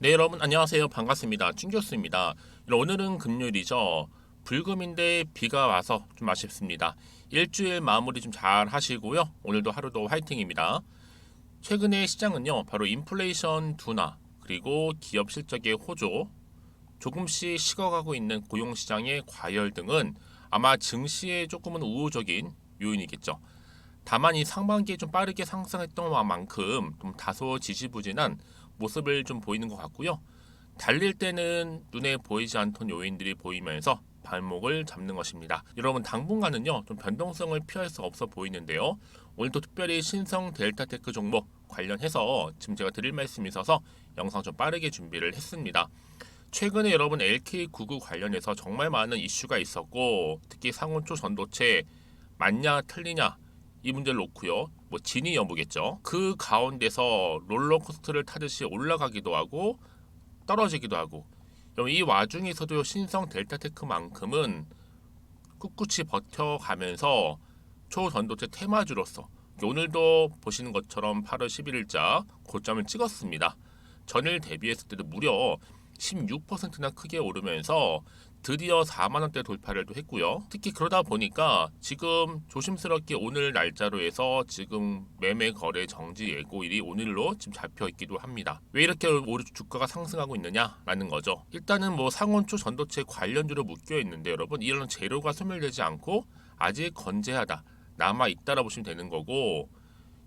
네, 여러분 안녕하세요. 반갑습니다. 찐교수입니다. 오늘은 금요일이죠. 불금인데 비가 와서 좀 아쉽습니다. 일주일 마무리 좀 잘 하시고요. 오늘도 하루도 화이팅입니다. 최근에 시장은요, 바로 인플레이션 둔화, 그리고 기업 실적의 호조, 조금씩 식어가고 있는 고용시장의 과열 등은 아마 증시에 조금은 우호적인 요인이겠죠. 다만 이 상반기에 좀 빠르게 상승했던 만큼 좀 다소 지지부진한 모습을 좀 보이는 것 같고요. 달릴 때는 눈에 보이지 않던 요인들이 보이면서 발목을 잡는 것입니다. 여러분 당분간은요 좀 변동성을 피할 수 없어 보이는데요. 오늘도 특별히 신성 델타테크 종목 관련해서 지금 제가 드릴 말씀이 있어서 영상 좀 빠르게 준비를 했습니다. 최근에 여러분 LK99 관련해서 정말 많은 이슈가 있었고 특히 상온초 전도체 맞냐 틀리냐 이 문제를 놓고요. 뭐 진위 여부겠죠. 그 가운데서 롤러코스터를 타듯이 올라가기도 하고 떨어지기도 하고 이 와중에서도 신성 델타테크만큼은 꿋꿋이 버텨가면서 초전도체 테마주로서 오늘도 보시는 것처럼 8월 11일자 고점을 찍었습니다. 전일 대비했을 때도 무려 16%나 크게 오르면서 드디어 4만원대 돌파를 또 했고요. 특히 그러다 보니까 지금 조심스럽게 오늘 날짜로 해서 지금 매매 거래 정지 예고일이 오늘로 지금 잡혀 있기도 합니다. 왜 이렇게 주가가 상승하고 있느냐라는 거죠. 일단은 뭐 상온초 전도체 관련주로 묶여 있는데 여러분 이런 재료가 소멸되지 않고 아직 건재하다 남아 있다라 보시면 되는 거고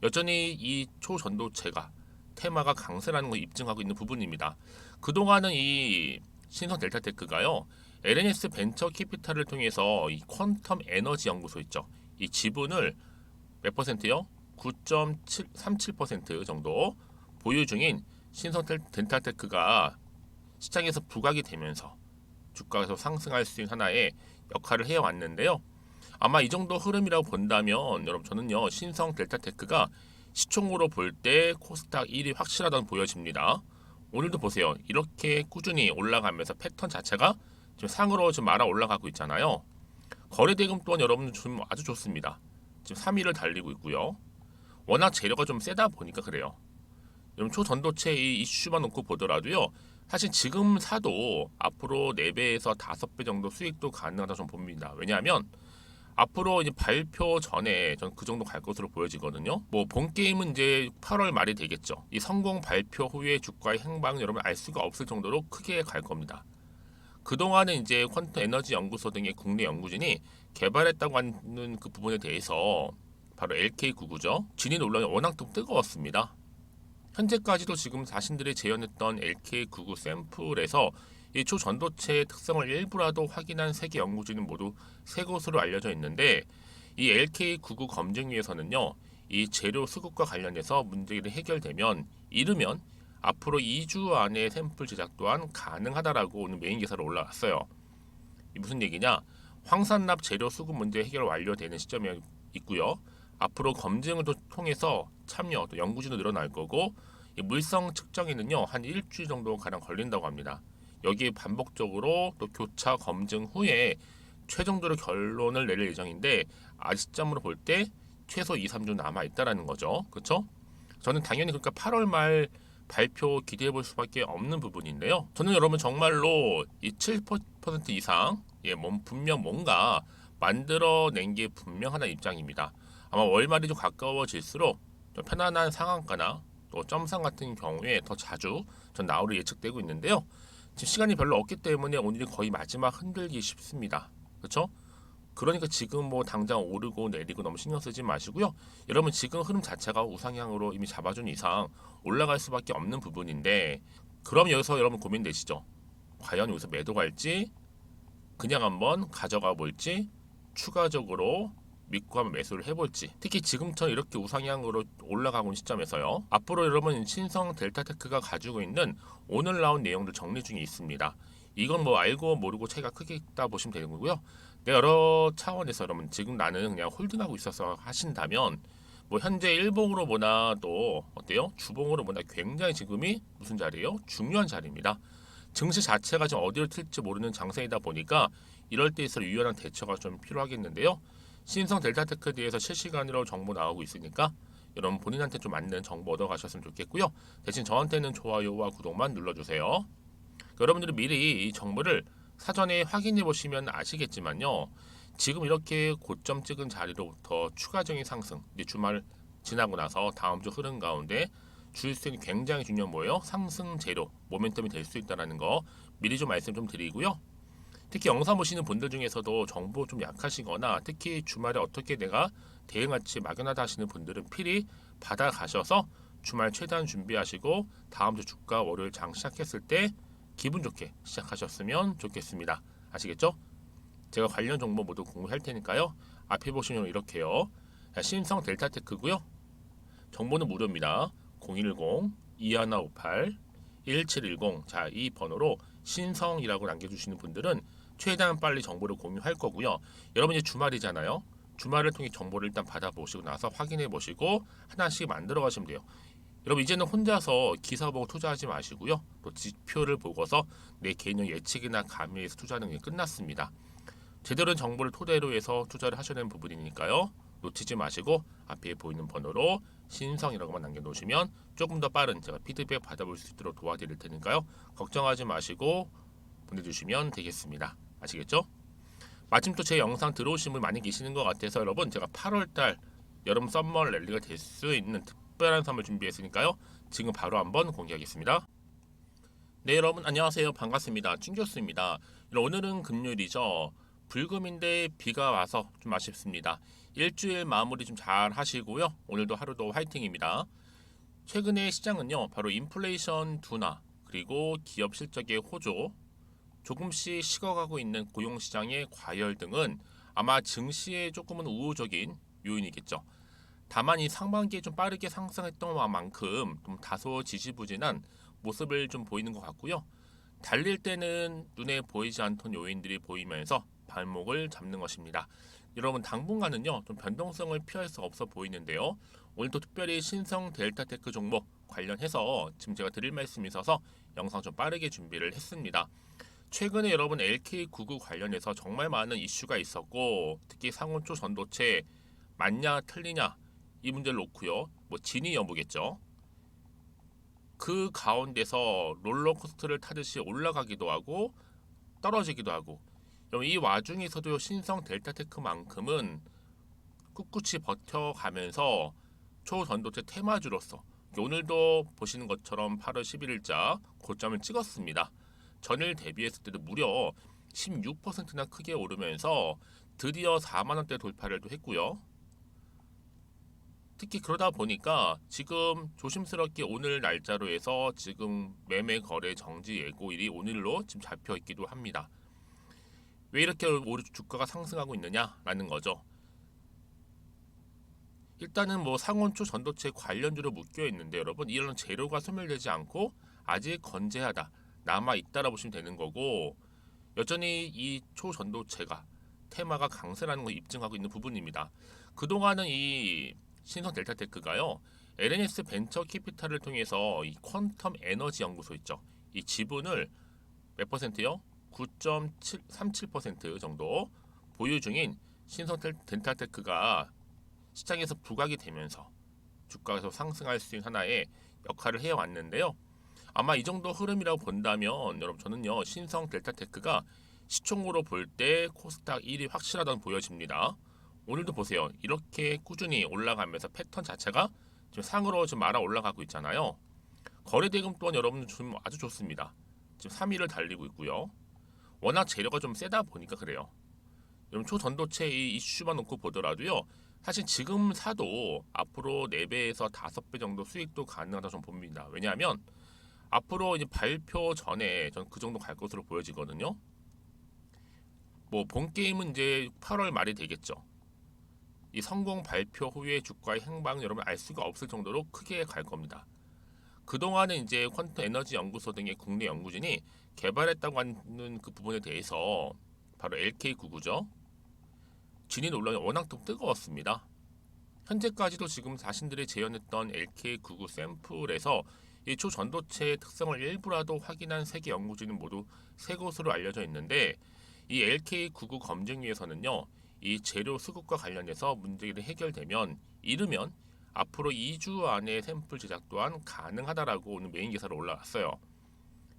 여전히 이 초전도체가 테마가 강세라는 걸 입증하고 있는 부분입니다. 그동안은 이 신성 델타테크가요. LNS 벤처 캐피탈을 통해서 이 퀀텀 에너지 연구소 있죠. 이 지분을 몇 퍼센트요? 9.37% 정도 보유 중인 신성 델타테크가 시장에서 부각이 되면서 주가에서 상승할 수 있는 하나의 역할을 해왔는데요. 아마 이 정도 흐름이라고 본다면 여러분 저는요 신성 델타테크가 시총으로 볼 때 코스닥 1위 확실하다고 보여집니다. 오늘도 보세요. 이렇게 꾸준히 올라가면서 패턴 자체가 지금 상으로 좀 말아 올라가고 있잖아요. 거래대금 또한 여러분 좀 아주 좋습니다. 지금 3위를 달리고 있고요. 워낙 재료가 좀 세다 보니까 그래요. 여러분 초전도체 이 이슈만 놓고 보더라도요. 사실 지금 사도 앞으로 4배에서 5배 정도 수익도 가능하다 좀 봅니다. 왜냐하면 앞으로 이제 발표 전에 전 그 정도 갈 것으로 보여지거든요. 뭐 본 게임은 이제 8월 말이 되겠죠. 이 성공 발표 후에 주가의 행방은 여러분 알 수가 없을 정도로 크게 갈 겁니다. 그동안은 이제 퀀텀 에너지 연구소 등의 국내 연구진이 개발했다고 하는 그 부분에 대해서 바로 LK99죠. 진위 논란이 워낙 좀 뜨거웠습니다. 현재까지도 지금 자신들이 재현했던 LK99 샘플에서 이 초전도체의 특성을 일부라도 확인한 세계 연구진은 모두 세 곳으로 알려져 있는데 이 LK99 검증위에서는요. 이 재료 수급과 관련해서 문제가 해결되면 이르면 앞으로 2주 안에 샘플 제작 또한 가능하다라고 오늘 메인 기사로 올라왔어요. 이 무슨 얘기냐? 황산납 재료 수급 문제 해결 완료되는 시점에 있고요. 앞으로 검증을 통해서 참여 또 연구진도 늘어날 거고 이 물성 측정에는요 한 일주일 정도 가량 걸린다고 합니다. 여기에 반복적으로 또 교차 검증 후에 최종적으로 결론을 내릴 예정인데 아직 시점으로 볼 때 최소 2, 3주 남아 있다라는 거죠. 그렇죠? 저는 당연히 그러니까 8월 말 발표 기대해 볼 수밖에 없는 부분인데요. 저는 여러분 정말로 이 7% 이상 분명 뭔가 만들어낸 게 분명하다는 입장입니다. 아마 월말이 좀 가까워질수록 좀 편안한 상한가나 또 점상 같은 경우에 더 자주 전 나오를 예측되고 있는데요. 지금 시간이 별로 없기 때문에 오늘이 거의 마지막 흔들기 쉽습니다. 그렇죠? 그러니까 지금 뭐 당장 오르고 내리고 너무 신경 쓰지 마시고요. 여러분 지금 흐름 자체가 우상향으로 이미 잡아준 이상 올라갈 수밖에 없는 부분인데 그럼 여기서 여러분 고민되시죠? 과연 여기서 매도 갈지 그냥 한번 가져가 볼지 추가적으로 믿고 한번 매수를 해볼지 특히 지금처럼 이렇게 우상향으로 올라가고 있는 시점에서요. 앞으로 여러분 신성 델타테크가 가지고 있는 오늘 나온 내용들 정리 중에 있습니다. 이건 뭐 알고 모르고 차이가 크게 있다 보시면 되는 거고요. 여러 차원에서 여러분 지금 나는 그냥 홀딩하고 있어서 하신다면 뭐 현재 일봉으로 보나 또 어때요? 주봉으로 보나 굉장히 지금이 무슨 자리예요? 중요한 자리입니다. 증시 자체가 지금 어디로 튈지 모르는 장세이다 보니까 이럴 때일수록 유연한 대처가 좀 필요하겠는데요. 신성 델타테크에 대해서 실시간으로 정보 나오고 있으니까 여러분 본인한테 좀 맞는 정보 얻어가셨으면 좋겠고요. 대신 저한테는 좋아요와 구독만 눌러주세요. 여러분들이 미리 이 정보를 사전에 확인해 보시면 아시겠지만요. 지금 이렇게 고점 찍은 자리로부터 추가적인 상승, 이제 주말 지나고 나서 다음 주 흐름 가운데 주일 수익이 굉장히 중요한 뭐예요? 상승 재료, 모멘텀이 될 수 있다는 거 미리 좀 말씀 좀 드리고요. 특히 영상 보시는 분들 중에서도 정보 좀 약하시거나 특히 주말에 어떻게 내가 대응할지 막연하다 하시는 분들은 필히 받아가셔서 주말 최대한 준비하시고 다음 주 주가 월요일 장 시작했을 때 기분 좋게 시작하셨으면 좋겠습니다. 아시겠죠? 제가 관련 정보 모두 공유할 테니까요. 앞에 보시면 이렇게요. 신성 델타테크고요. 정보는 무료입니다. 010-2158-1710 자, 이 번호로 신성이라고 남겨주시는 분들은 최대한 빨리 정보를 공유할 거고요. 여러분 이제 주말이잖아요. 주말을 통해 정보를 일단 받아보시고 나서 확인해 보시고 하나씩 만들어 가시면 돼요. 여러분 이제는 혼자서 기사 보고 투자하지 마시고요. 또 지표를 보고서 내 개인적 예측이나 감리에서 투자하는 게 끝났습니다. 제대로 된 정보를 토대로 해서 투자를 하셔야 되는 부분이니까요. 놓치지 마시고 앞에 보이는 번호로 신성이라고만 남겨놓으시면 조금 더 빠른 제가 피드백 받아볼 수 있도록 도와드릴 테니까요. 걱정하지 마시고 보내주시면 되겠습니다. 아시겠죠? 마침 또 제 영상 들어오신 분 많이 계시는 것 같아서 여러분 제가 8월달 여름 썸머 랠리가 될 수 있는 특별한 선물 준비했으니까요. 지금 바로 한번 공개하겠습니다. 네 여러분 안녕하세요. 반갑습니다. 찐교수입니다. 오늘은 금요일이죠. 불금인데 비가 와서 좀 아쉽습니다. 일주일 마무리 좀 잘 하시고요. 오늘도 하루도 화이팅입니다. 최근에 시장은요. 바로 인플레이션 둔화 그리고 기업 실적의 호조 조금씩 식어가고 있는 고용시장의 과열 등은 아마 증시에 조금은 우호적인 요인이겠죠. 다만 이 상반기에 좀 빠르게 상승했던 만큼 좀 다소 지지부진한 모습을 좀 보이는 것 같고요. 달릴 때는 눈에 보이지 않던 요인들이 보이면서 발목을 잡는 것입니다. 여러분 당분간은요 좀 변동성을 피할 수 없어 보이는데요. 오늘도 특별히 신성 델타테크 종목 관련해서 지금 제가 드릴 말씀이 있어서 영상 좀 빠르게 준비를 했습니다. 최근에 여러분 LK99 관련해서 정말 많은 이슈가 있었고 특히 상온초 전도체 맞냐 틀리냐 이 문제를 놓고요. 뭐 진위 여부겠죠. 그 가운데서 롤러코스터를 타듯이 올라가기도 하고 떨어지기도 하고 이 와중에서도 신성 델타테크만큼은 꿋꿋이 버텨가면서 초전도체 테마주로서 오늘도 보시는 것처럼 8월 11일자 고점을 찍었습니다. 전일 대비했을 때도 무려 16%나 크게 오르면서 드디어 4만원대 돌파를 또 했고요. 특히 그러다 보니까 지금 조심스럽게 오늘 날짜로 해서 지금 매매 거래 정지 예고일이 오늘로 지금 잡혀 있기도 합니다. 왜 이렇게 주가가 상승하고 있느냐라는 거죠. 일단은 뭐 상온초 전도체 관련주로 묶여 있는데 여러분 이런 재료가 소멸되지 않고 아직 건재하다 남아 있다라 보시면 되는 거고 여전히 이 초전도체가 테마가 강세라는 걸 입증하고 있는 부분입니다. 그동안은 이 신성 델타테크가요 LNS 벤처 캐피탈을 통해서 이 퀀텀 에너지 연구소 있죠. 이 지분을 몇 퍼센트요? 9.37% 정도 보유 중인 신성 델타테크가 시장에서 부각이 되면서 주가에서 상승할 수 있는 하나의 역할을 해왔는데요. 아마 이 정도 흐름이라고 본다면 여러분 저는요 신성 델타테크가 시총으로 볼 때 코스닥 1위 확실하다고 보여집니다. 오늘도 보세요. 이렇게 꾸준히 올라가면서 패턴 자체가 지금 상으로 좀 말아 올라가고 있잖아요. 거래대금 또한 여러분 좀 아주 좋습니다. 지금 3위를 달리고 있고요. 워낙 재료가 좀 세다 보니까 그래요. 여러분 초전도체 이 이슈만 놓고 보더라도요. 사실 지금 사도 앞으로 4배에서 5배 정도 수익도 가능하다고 좀 봅니다. 왜냐하면 앞으로 이제 발표 전에 전 그 정도 갈 것으로 보여지거든요. 뭐 본 게임은 이제 8월 말이 되겠죠. 이 성공 발표 후의 주가의 행방 여러분 알 수가 없을 정도로 크게 갈 겁니다. 그동안은 이제 퀀텀 에너지 연구소 등의 국내 연구진이 개발했다고 하는 그 부분에 대해서 바로 LK99죠. 진위 논란이 워낙 좀 뜨거웠습니다. 현재까지도 지금 자신들이 재현했던 LK99 샘플에서 이 초전도체의 특성을 일부라도 확인한 세계 연구진은 모두 3곳으로 알려져 있는데 이 LK99 검증위에서는요. 이 재료 수급과 관련해서 문제들이 해결되면 이르면 앞으로 2주 안에 샘플 제작 또한 가능하다라고 오늘 메인 기사로 올라왔어요.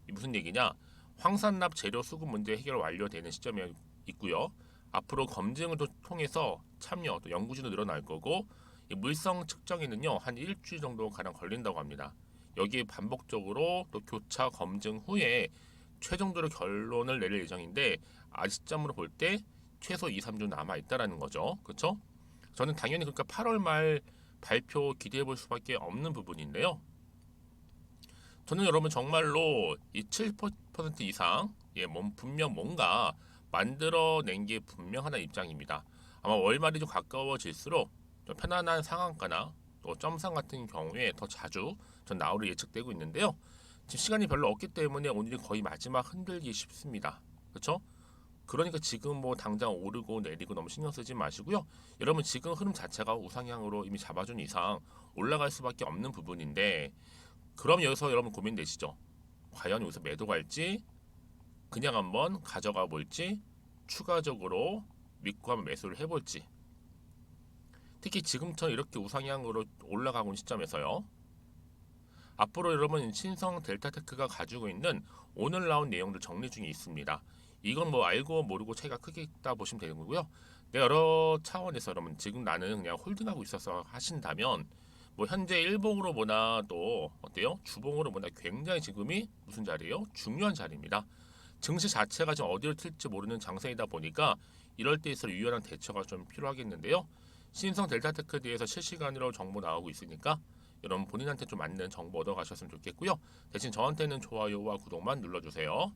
이 무슨 얘기냐? 황산납 재료 수급 문제 해결 완료되는 시점에 있고요. 앞으로 검증을 통해서 참여 또 연구진도 늘어날 거고 이 물성 측정에는요 한 일주일 정도 가량 걸린다고 합니다. 여기에 반복적으로 또 교차 검증 후에 최종적으로 결론을 내릴 예정인데 아직 시점으로 볼 때 최소 2, 3주 남아 있다라는 거죠. 그렇죠? 저는 당연히 그러니까 8월 말 발표 기대해 볼 수밖에 없는 부분인데요. 저는 여러분 정말로 이 7% 이상 분명 뭔가 만들어낸 게 분명하다는 입장입니다. 아마 월말이 좀 가까워질수록 좀 편안한 상한가나 또 점상 같은 경우에 더 자주 전 나올 예측되고 있는데요. 지금 시간이 별로 없기 때문에 오늘이 거의 마지막 흔들기 쉽습니다. 그렇죠? 그러니까 지금 뭐 당장 오르고 내리고 너무 신경 쓰지 마시고요. 여러분 지금 흐름 자체가 우상향으로 이미 잡아준 이상 올라갈 수밖에 없는 부분인데 그럼 여기서 여러분 고민되시죠? 과연 여기서 매도 갈지 그냥 한번 가져가 볼지 추가적으로 믿고 한번 매수를 해볼지 특히 지금처럼 이렇게 우상향으로 올라가고 있는 시점에서요. 앞으로 여러분 신성 델타테크가 가지고 있는 오늘 나온 내용들 정리 중에 있습니다. 이건 뭐 알고 모르고 차이가 크게 있다 보시면 되는 거고요. 여러 차원에서 여러분 지금 나는 그냥 홀딩하고 있어서 하신다면 뭐 현재 일봉으로 보나 또 어때요? 주봉으로 보나 굉장히 지금이 무슨 자리예요? 중요한 자리입니다. 증시 자체가 지금 어디로 튈지 모르는 장세이다 보니까 이럴 때일수록 유연한 대처가 좀 필요하겠는데요. 신성 델타테크에 대해서 실시간으로 정보 나오고 있으니까 여러분 본인한테 좀 맞는 정보 얻어 가셨으면 좋겠고요. 대신 저한테는 좋아요와 구독만 눌러주세요.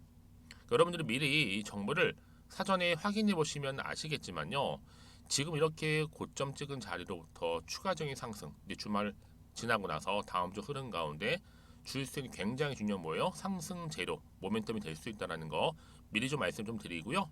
여러분들이 미리 이 정보를 사전에 확인해 보시면 아시겠지만요. 지금 이렇게 고점 찍은 자리로부터 추가적인 상승, 주말 지나고 나서 다음 주 흐름 가운데 주일수는 굉장히 중요한 뭐예요? 상승 재료, 모멘텀이 될 수 있다는 거 미리 좀 말씀 좀 드리고요.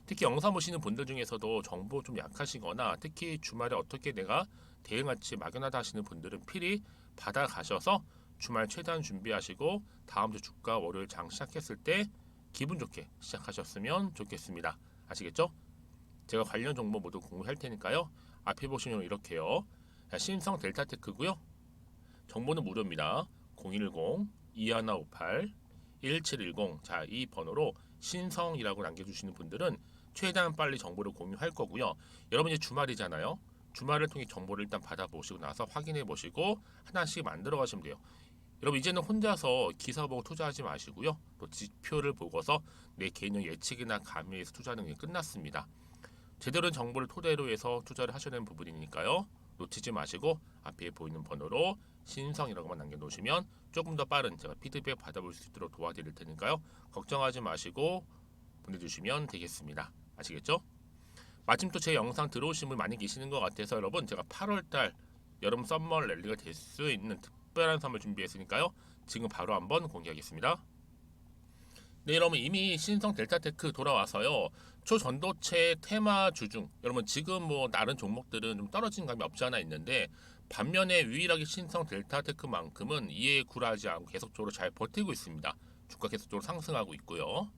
특히 영상 보시는 분들 중에서도 정보 좀 약하시거나 특히 주말에 어떻게 내가 대응할지 막연하다 하시는 분들은 필히 받아가셔서 주말 최대한 준비하시고 다음 주 주가 월요일 장 시작했을 때 기분 좋게 시작하셨으면 좋겠습니다. 아시겠죠? 제가 관련 정보 모두 공유할 테니까요. 앞에 보시면 이렇게요. 신성 델타테크고요. 정보는 무료입니다. 010-2158-1710 자, 이 번호로 신성이라고 남겨주시는 분들은 최대한 빨리 정보를 공유할 거고요. 여러분 이제 주말이잖아요. 주말을 통해 정보를 일단 받아보시고 나서 확인해 보시고 하나씩 만들어 가시면 돼요. 여러분 이제는 혼자서 기사 보고 투자하지 마시고요. 또 지표를 보고서 내 개인용 예측이나 감의에서 투자하는 게 끝났습니다. 제대로 된 정보를 토대로 해서 투자를 하셔야 되는 부분이니까요. 놓치지 마시고 앞에 보이는 번호로 신성이라고만 남겨놓으시면 조금 더 빠른 제가 피드백 받아볼 수 있도록 도와드릴 테니까요. 걱정하지 마시고 보내주시면 되겠습니다. 아시겠죠? 마침 또 제 영상 들어오신 분 많이 계시는 것 같아서 여러분 제가 8월달 여름 썸머 랠리가 될 수 있는 특별한 선물 준비했으니까요. 지금 바로 한번 공개하겠습니다. 네, 여러분 이미 신성 델타테크 돌아와서요. 초전도체 테마 주중 여러분 지금 뭐 다른 종목들은 좀 떨어진 감이 없지 않아 있는데 반면에 유일하게 신성 델타테크만큼은 이에 굴하지 않고 계속적으로 잘 버티고 있습니다. 주가 계속적으로 상승하고 있고요.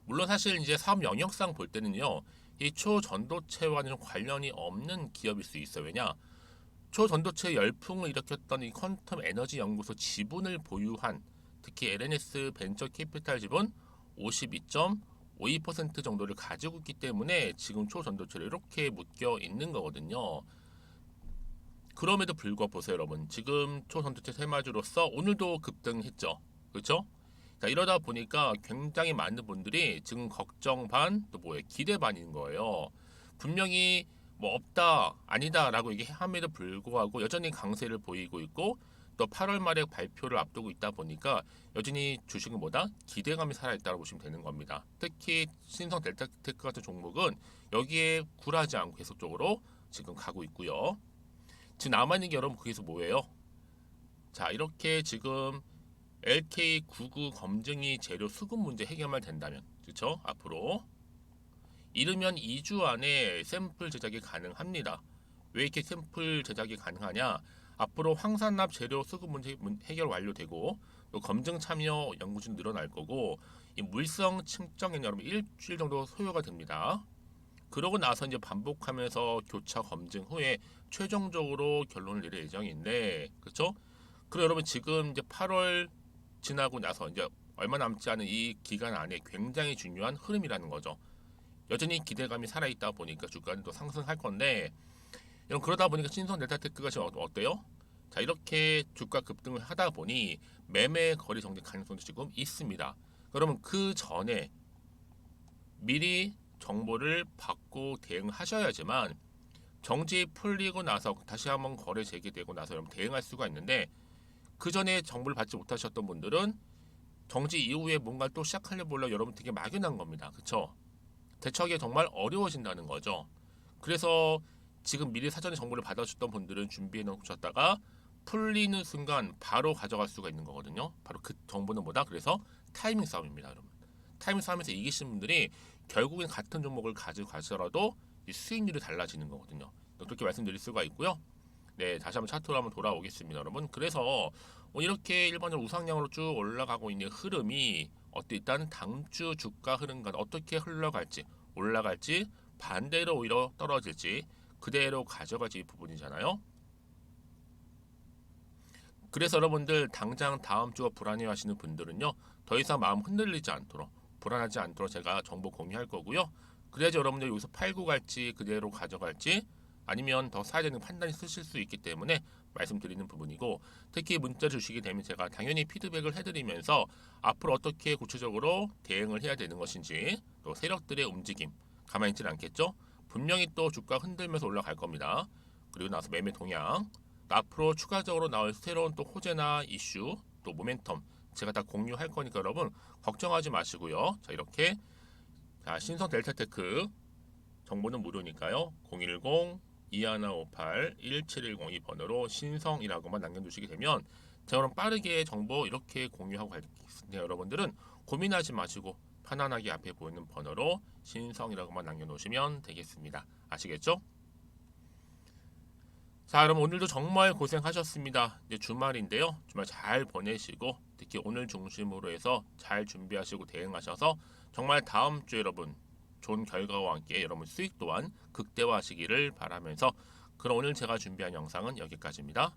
물론 사실 이제 사업 영역상 볼 때는요. 이 초전도체와는 관련이 없는 기업일 수 있어요. 왜냐? 초전도체 열풍을 일으켰던 이 퀀텀 에너지 연구소 지분을 보유한 특히 LNS 벤처 캐피탈 지분 52.52% 정도를 가지고 있기 때문에 지금 초전도체를 이렇게 묶여 있는 거거든요. 그럼에도 불구하고 보세요, 여러분. 지금 초전도체 테마주로서 오늘도 급등했죠. 그렇죠? 자, 이러다 보니까 굉장히 많은 분들이 지금 걱정 반, 또 뭐예요? 기대 반인 거예요. 분명히 뭐 없다, 아니다라고 얘기함에도 불구하고 여전히 강세를 보이고 있고 또 8월 말에 발표를 앞두고 있다 보니까 여전히 주식은 뭐다? 기대감이 살아있다고 보시면 되는 겁니다. 특히 신성 델타테크 같은 종목은 여기에 굴하지 않고 계속적으로 지금 가고 있고요. 지금 남아있는 게 여러분 거기서 뭐예요? 자, 이렇게 지금 LK99 검증이 재료 수급 문제 해결만 된다면 그렇죠? 앞으로 이르면 2주 안에 샘플 제작이 가능합니다. 왜 이렇게 샘플 제작이 가능하냐? 앞으로 황산납 재료 수급 문제 해결 완료되고 또 검증 참여 연구진 늘어날 거고 이 물성 측정에는 여러분 일주일 정도 소요가 됩니다. 그러고 나서 이제 반복하면서 교차 검증 후에 최종적으로 결론을 내릴 예정인데, 그렇죠? 그리고 여러분 지금 이제 8월 지나고 나서 이제 얼마 남지 않은 이 기간 안에 굉장히 중요한 흐름이라는 거죠. 여전히 기대감이 살아있다 보니까 주가는 또 상승할 건데, 여러분 그러다 보니까 신성 델타테크가 지금 어때요? 자, 이렇게 주가 급등을 하다 보니 매매 거래 정지 가능성도 지금 있습니다. 그러면 그 전에 미리 정보를 받고 대응하셔야지만 정지 풀리고 나서 다시 한번 거래 재개되고 나서 여러분 대응할 수가 있는데, 그 전에 정보를 받지 못하셨던 분들은 정지 이후에 뭔가 또 시작하려 보려 여러분 되게 막연한 겁니다. 그쵸? 대처하기 정말 어려워진다는 거죠. 그래서 지금 미리 사전에 정보를 받아주셨던 분들은 준비해 놓으셨다가 풀리는 순간 바로 가져갈 수가 있는 거거든요. 바로 그 정보는 뭐다? 그래서 타이밍 싸움입니다, 여러분. 타이밍 싸움에서 이기신 분들이 결국엔 같은 종목을 가지고 가서라도 수익률이 달라지는 거거든요. 그렇게 말씀드릴 수가 있고요. 네, 다시 한번 차트로 한번 돌아오겠습니다, 여러분. 그래서 이렇게 일반적으로 우상향으로 쭉 올라가고 있는 흐름이 일단 당주 주가 흐름과 어떻게 흘러갈지, 올라갈지, 반대로 오히려 떨어질지 그대로 가져가지 부분이잖아요. 그래서 여러분들 당장 다음 주가 불안해하시는 분들은요, 더 이상 마음 흔들리지 않도록, 불안하지 않도록 제가 정보 공유할 거고요. 그래야지 여러분들 여기서 팔고 갈지 그대로 가져갈지 아니면 더 사야 되는 판단이 쓰실 수 있기 때문에 말씀드리는 부분이고, 특히 문자 주시게 되면 제가 당연히 피드백을 해드리면서 앞으로 어떻게 구체적으로 대응을 해야 되는 것인지, 또 세력들의 움직임 가만히 있지는 않겠죠. 분명히 또 주가 흔들면서 올라갈 겁니다. 그리고 나서 매매 동향, 앞으로 추가적으로 나올 새로운 또 호재나 이슈, 또 모멘텀 제가 다 공유할 거니까 여러분 걱정하지 마시고요. 자, 이렇게 신성 델타테크 정보는 무료니까요. 010-2158-1710 이 번호로 신성이라고만 남겨주시게 되면 제가 그럼 빠르게 정보 이렇게 공유하고 가겠습니다. 여러분들은 고민하지 마시고 편안하게 앞에 보이는 번호로 신성이라고만 남겨놓으시면 되겠습니다. 아시겠죠? 자, 여러분 오늘도 정말 고생하셨습니다. 이제 주말인데요. 주말 잘 보내시고 특히 오늘 중심으로 해서 잘 준비하시고 대응하셔서 정말 다음 주 여러분 좋은 결과와 함께 여러분 수익 또한 극대화하시기를 바라면서, 그럼 오늘 제가 준비한 영상은 여기까지입니다.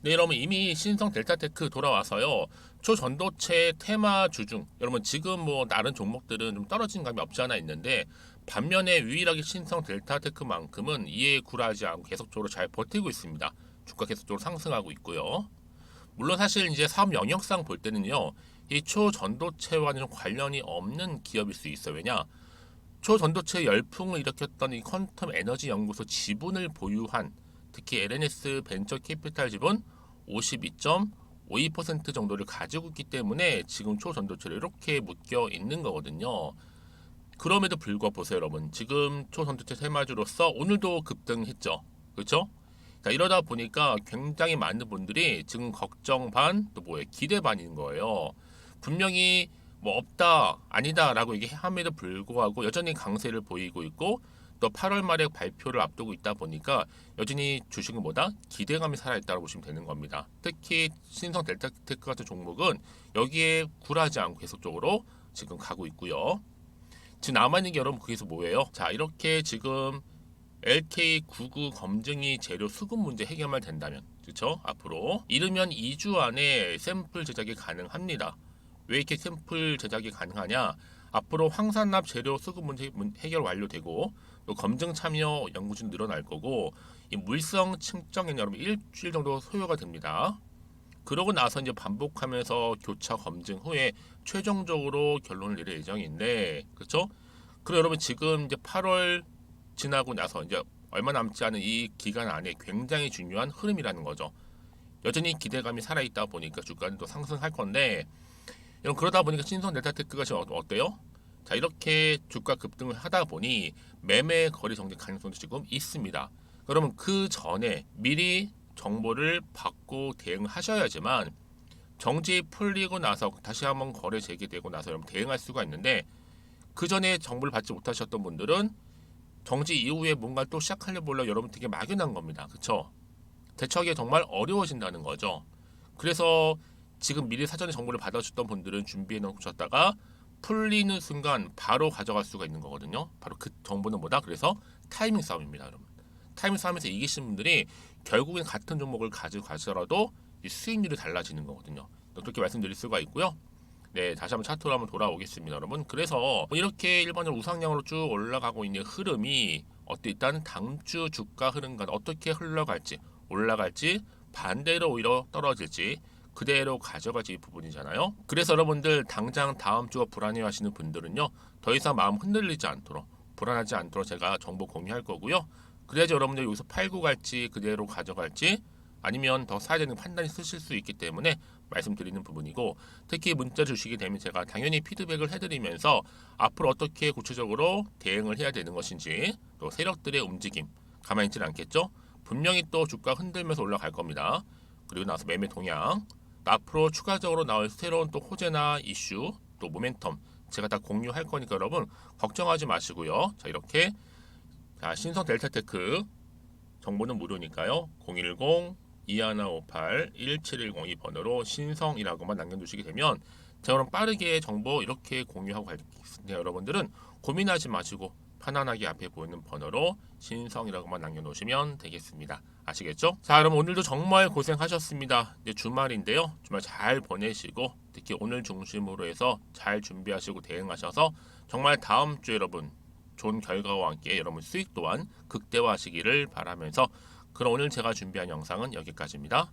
네, 여러분 이미 신성 델타테크 돌아와서요. 초전도체 테마 주중 여러분 지금 뭐 다른 종목들은 좀 떨어진 감이 없지 않아 있는데, 반면에 유일하게 신성 델타테크만큼은 이에 굴하지 않고 계속적으로 잘 버티고 있습니다. 주가 계속적으로 상승하고 있고요. 물론 사실 이제 사업 영역상 볼 때는요, 이 초전도체와는 관련이 없는 기업일 수 있어요. 왜냐? 초전도체 열풍을 일으켰던 이 퀀텀 에너지 연구소 지분을 보유한, 특히 LNS 벤처 캐피탈 지분 52.52% 정도를 가지고 있기 때문에 지금 초전도체를 이렇게 묶여 있는 거거든요. 그럼에도 불구하고 보세요, 여러분. 지금 초전도체 테마주로서 오늘도 급등했죠. 그렇죠? 자, 이러다 보니까 굉장히 많은 분들이 지금 걱정 반, 또 뭐예요? 기대 반인 거예요. 분명히 뭐 없다, 아니다라고 얘기함에도 불구하고 여전히 강세를 보이고 있고, 또 8월 말에 발표를 앞두고 있다 보니까 여전히 주식은 뭐다? 기대감이 살아있다고 보시면 되는 겁니다. 특히 신성 델타테크 같은 종목은 여기에 굴하지 않고 계속적으로 지금 가고 있고요. 지금 남아있는 게 여러분 거기서 뭐예요? 자, 이렇게 지금 LK99 검증이 재료 수급 문제 해결만 된다면, 그렇죠? 앞으로 이르면 2주 안에 샘플 제작이 가능합니다. 왜 이렇게 샘플 제작이 가능하냐? 앞으로 황산납 재료 수급 문제 해결 완료되고, 또 검증 참여 연구진 늘어날 거고, 이 물성 측정에는 여러분 일주일 정도 소요가 됩니다. 그러고 나서 이제 반복하면서 교차 검증 후에 최종적으로 결론을 내릴 예정인데, 그렇죠? 그리고 여러분 지금 이제 8월 지나고 나서 이제 얼마 남지 않은 이 기간 안에 굉장히 중요한 흐름이라는 거죠. 여전히 기대감이 살아있다 보니까 주가는 또 상승할 건데, 여러분 그러다 보니까 신성 델타테크가 지금 어때요? 자, 이렇게 주가 급등을 하다 보니 매매 거래 정지 가능성도 지금 있습니다. 그러면 그 전에 미리 정보를 받고 대응하셔야지만 정지 풀리고 나서 다시 한번 거래 재개되고 나서 여러분 대응할 수가 있는데, 그 전에 정보를 받지 못하셨던 분들은 정지 이후에 뭔가 또 시작하려 보려 여러분 되게 막연한 겁니다. 그쵸? 대처하기가 정말 어려워진다는 거죠. 그래서 지금 미리 사전에 정보를 받아줬던 분들은 준비해 놓으셨다가 풀리는 순간 바로 가져갈 수가 있는 거거든요. 바로 그 정보는 뭐다? 그래서 타이밍 싸움입니다, 여러분. 타이밍 싸움에서 이기신 분들이 결국엔 같은 종목을 가지고 가더라도 수익률이 달라지는 거거든요. 그렇게 말씀드릴 수가 있고요. 네, 다시 한번 차트로 한번 돌아오겠습니다, 여러분. 그래서 이렇게 일반적으로 우상향으로 쭉 올라가고 있는 흐름이 일단 당주 주가 흐름과 어떻게 흘러갈지, 올라갈지, 반대로 오히려 떨어질지 그대로 가져갈지 부분이잖아요. 그래서 여러분들 당장 다음 주가 불안해하시는 분들은요, 더 이상 마음 흔들리지 않도록, 불안하지 않도록 제가 정보 공유할 거고요. 그래야지 여러분들 여기서 팔고 갈지 그대로 가져갈지 아니면 더 사야 되는 판단이 쓰실 수 있기 때문에 말씀드리는 부분이고, 특히 문자 주시게 되면 제가 당연히 피드백을 해드리면서 앞으로 어떻게 구체적으로 대응을 해야 되는 것인지, 또 세력들의 움직임 가만히 있지는 않겠죠. 분명히 또 주가 흔들면서 올라갈 겁니다. 그리고 나서 매매 동향, 또 앞으로 추가적으로 나올 새로운 또 호재나 이슈, 또 모멘텀 제가 다 공유할 거니까 여러분 걱정하지 마시고요. 자, 이렇게 신성 델타테크 정보는 무료니까요. 010-2158-1710 이 번호로 신성이라고만 남겨두시게 되면 제가 그럼 빠르게 정보 이렇게 공유하고 가겠습니다. 여러분들은 고민하지 마시고 편안하게 앞에 보이는 번호로 신성이라고만 남겨놓으시면 되겠습니다. 아시겠죠? 자, 그럼 오늘도 정말 고생하셨습니다. 이제 주말인데요. 주말 잘 보내시고 특히 오늘 중심으로 해서 잘 준비하시고 대응하셔서 정말 다음 주에 여러분 좋은 결과와 함께 여러분 수익 또한 극대화하시기를 바라면서, 그럼 오늘 제가 준비한 영상은 여기까지입니다.